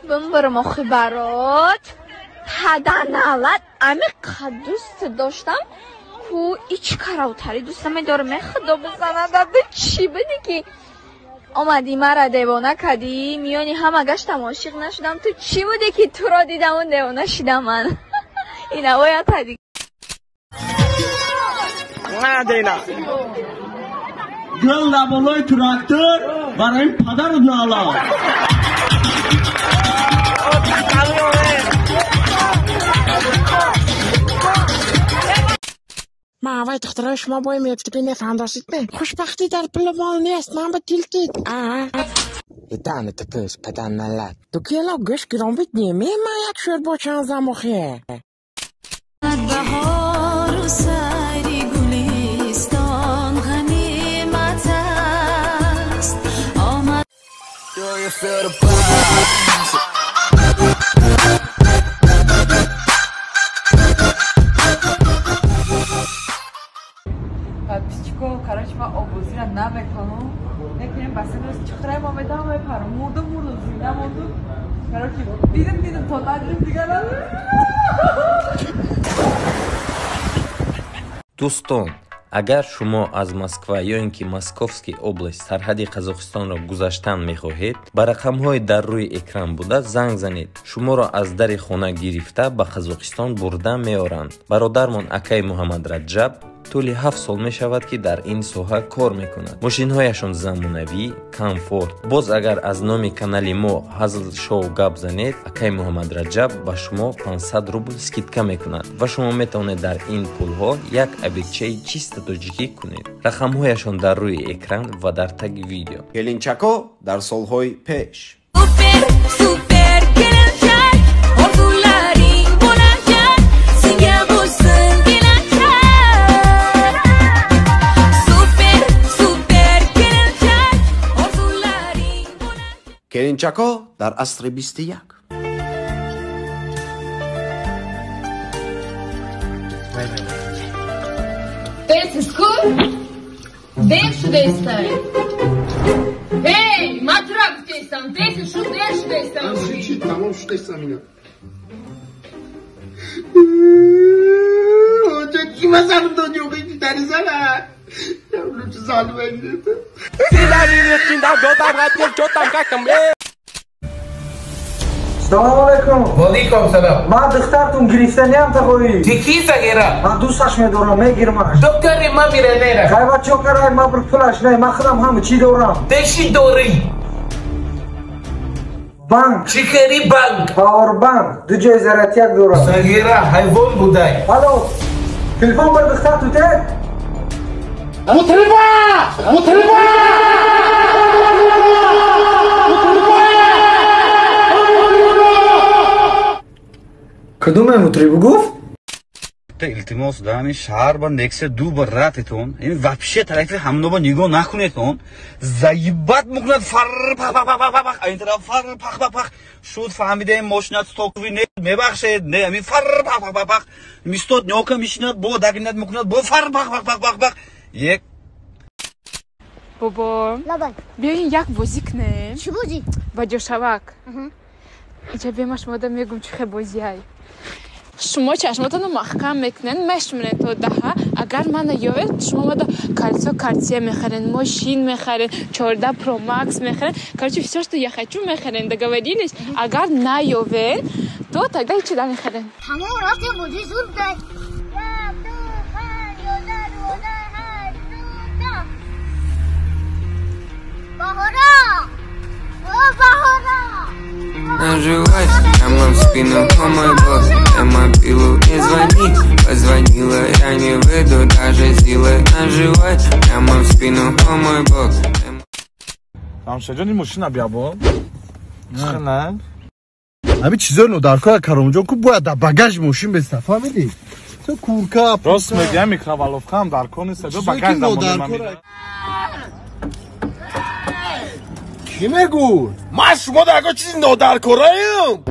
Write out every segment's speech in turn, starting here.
بمبرم آخی برات پدنالت امی قدوست داشتم کو ایچ کراوتری دوستم داره خدا بزنه چی بدی که آمدی مرا دیوانه کردی میانی همه گشتم عاشق نشدم تو چی بوده که تو را دیدم و دیوانه شدم من این باید هدی نه دینا گل لبالای تراکتور برای پدر نالا ما وای دخترای شما باید میفتگی نفهمداشید به خوشبختی در پلوان نیست من با دیلتید ایتانه تپس پدن نلد دو کیلا گوش گرام بید نیمه ما یک شور با چند زمخیه بهار و سری گلیستان غنیمت است آمد Пичко, короче, мы обузи на намекану. Некоторые бассейны чухрай маме дамы пару, мурду зина мурду. Короче, видим тонажим дигара. Дӯстон, агар шумо аз Москва ё ин ки Московский область сарҳади Қазоқистонро гузаштан мехоҳед, ба рақамҳои дар рӯи экран буда занг занед. Шуморо аз дари хона гирифта ба Қазоқистон бурда меоранд. Бародармон акай Муҳаммад Раҷаб طولی 7 سال می شود که در این ساحه کار میکند. ماشین هایشان زمانوی، کامفورت. باز اگر از نام کانال ما هزل شو گپ زنید، اکای محمد رجب با شما 500 روبل سکیدکا میکند و شما میتونید در این پول ها یک ابیچه چیست توجیکی کنید. رقم هایشان در روی اکران و در تگ ویدیو. کلینچاکو در سالهای پیش. کلینچاکو در عصر 21. Dez şudaysın. Hey, matraktaysın. Dez şudaysın. Tamam şudaysın yine. Hoca kime sarıldı diyor ki derizene. Yavrum zalime gidiyordu. سلام علیکم. وعلیکم سلام. من دخترتون گرفتنیم تا خویی. تکی سگیرم. من دوستش میدارم میگیرمش. دکتری من میره نیره. خیلی چوکرای من بر پولش نه من خودم همه چی دارم. دشی دوری. بانک. چیکاری بانک. پاور بانک. دو جای زرت یک دارم. سگیره حیوان بودای. الو. تلفن بر دخترتو ته. مطربا. کدوم مطرب گفت؟ التماس دارم شهر با نکس دو بار راتتون این وحشی طرفی همونو با نگاه نکنیتون زیبات میکند فر پخ پخ پخ پخ پخ این طرف فر پخ پخ پخ شد فهمیده ماشینات استوکوی نه میبخشید نه همین فر پخ پخ پخ پخ میستود نیوکا میشیند با دگینت میکند با فر پخ پخ پخ پخ پخ یک بابا بیاین یک بازی کنیم. چی بازی؟ با جوشوک. اینجا بیام شما دا میگم چه بازی های. شما چشماتون رو محکم میکنین مشمونین تا دهه اگر من نیاید شما مادا کالسو کارتیه میخرین ماشین میخرین 14 پرو ماکس میخرین کارچو فیساش تو یخچو میخرین دیگه ودینش اگر نیاید تو تگه هیچی دا میخرین. تمام رفتیم بازی زور بده. Наживай, прямо в спину, о мой бог, на мобилу не звони. Позвонила, я не выйду даже силой. Наживай, прямо в спину, о мой бог. همشجان این ماشین بیا با نه همین چیزا رو در کار کارمونجان کو باید در باگاژ ماشین بسته فهمیدی تو کورکا راست میگم میکروالوف هم در کار نیست دو باگاژ در میره کی میگو من شما در چیزی نادر کارایم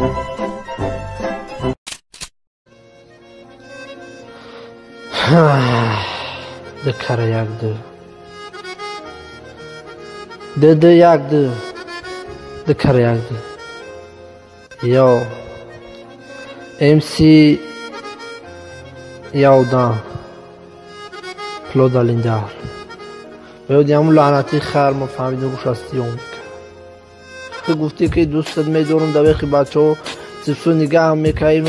دکره یک دو یک دو دکره یک دو Yo MC یادم پلو دالینجار یادی همون لعنتی خر ما فهمیدیم گوش هستی اون که گفتی که دوستت میدارم دویخی بچه ها سیبسو نگاه میکنی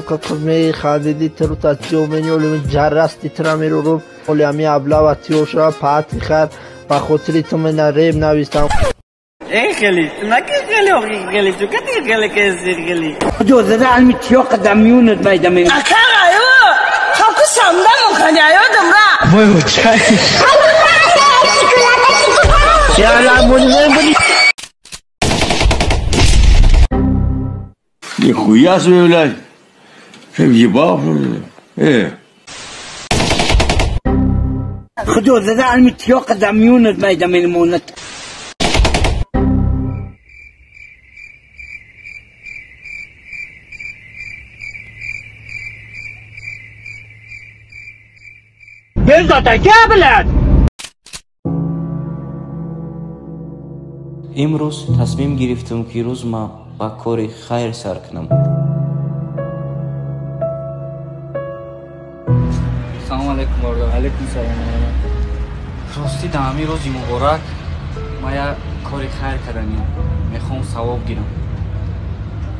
قد میخندیدی ترو تسجیو منی ولی جرستی ترمی رو ولی همی ابلا و تیوشا پاتی خر و خاطری تو من ریب نویستم ای خیلی خیلی تو کتی خیلی کسی خیلی جوزه ده علمی تیو قدمیونت میدم این اکر آیو خاکو سمدم مخنی آیو دمرا بایو چای یا لامونی بودی нихуя себе, блядь. Въебал, خدو زده علمی تیو قدمیونت میدم این مونت بلداتا که بلد امروز تصمیم گرفتم که روز ما با کاری خیر سر کنم. سلام علیکم وارد. علیکم سلام. راستی دامی روزی مبارک. ما یا کاری خیر کردیم. میخوام ثواب گیرم.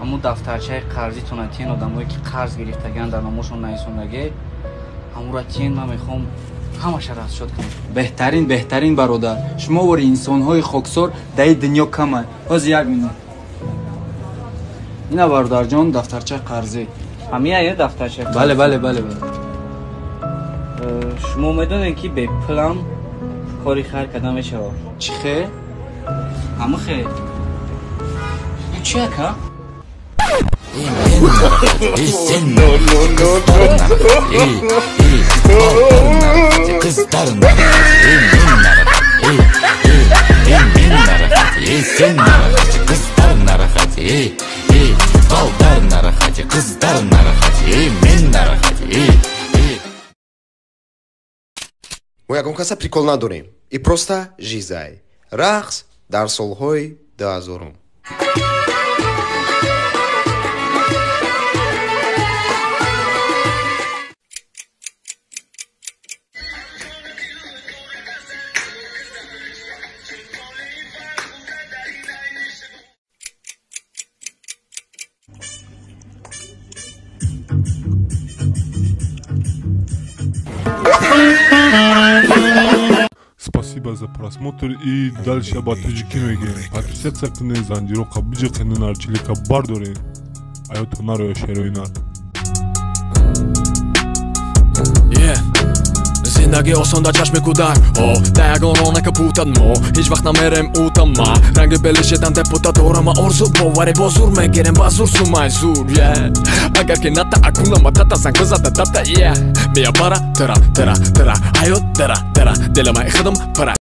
اما دفترچه قرضی تونتین آدمایی که قرض گرفتگان در نامشون نیسوندگی همون تین ما میخوام همش راست شد کنم. بهترین برادر. شما وری انسان‌های خاکسار در دنیا کمه. باز یک منو. اینا برادر جان دفترچه قرضی. همین یه دفترچه. بله. شما میدونین که به پلان کاری خیر کردن میشه. چی خیر؟ همه خیر. چیه که؟ Мы ягон каса прикол надорем. И просто жизай. Рахс дар солҳои 2000. Спасибо за просмотр и дальше об Таджики мегем. Подписаться к ней зандирока биджик ненар чилика бардорин. А вот наро шероинар. زندگی آسان در چشم کودک دگانانه که پوتد ما هیچ وقت نمیرم اوتم ما رنگ بلشیدن دپوتا دارم آرزو باوری بازور میگیرم بازور سومای زور اگر که نتا اکونم و تتا سنگ بزده تتا بیا برا ترا حیات ترا دل ما خدم پرا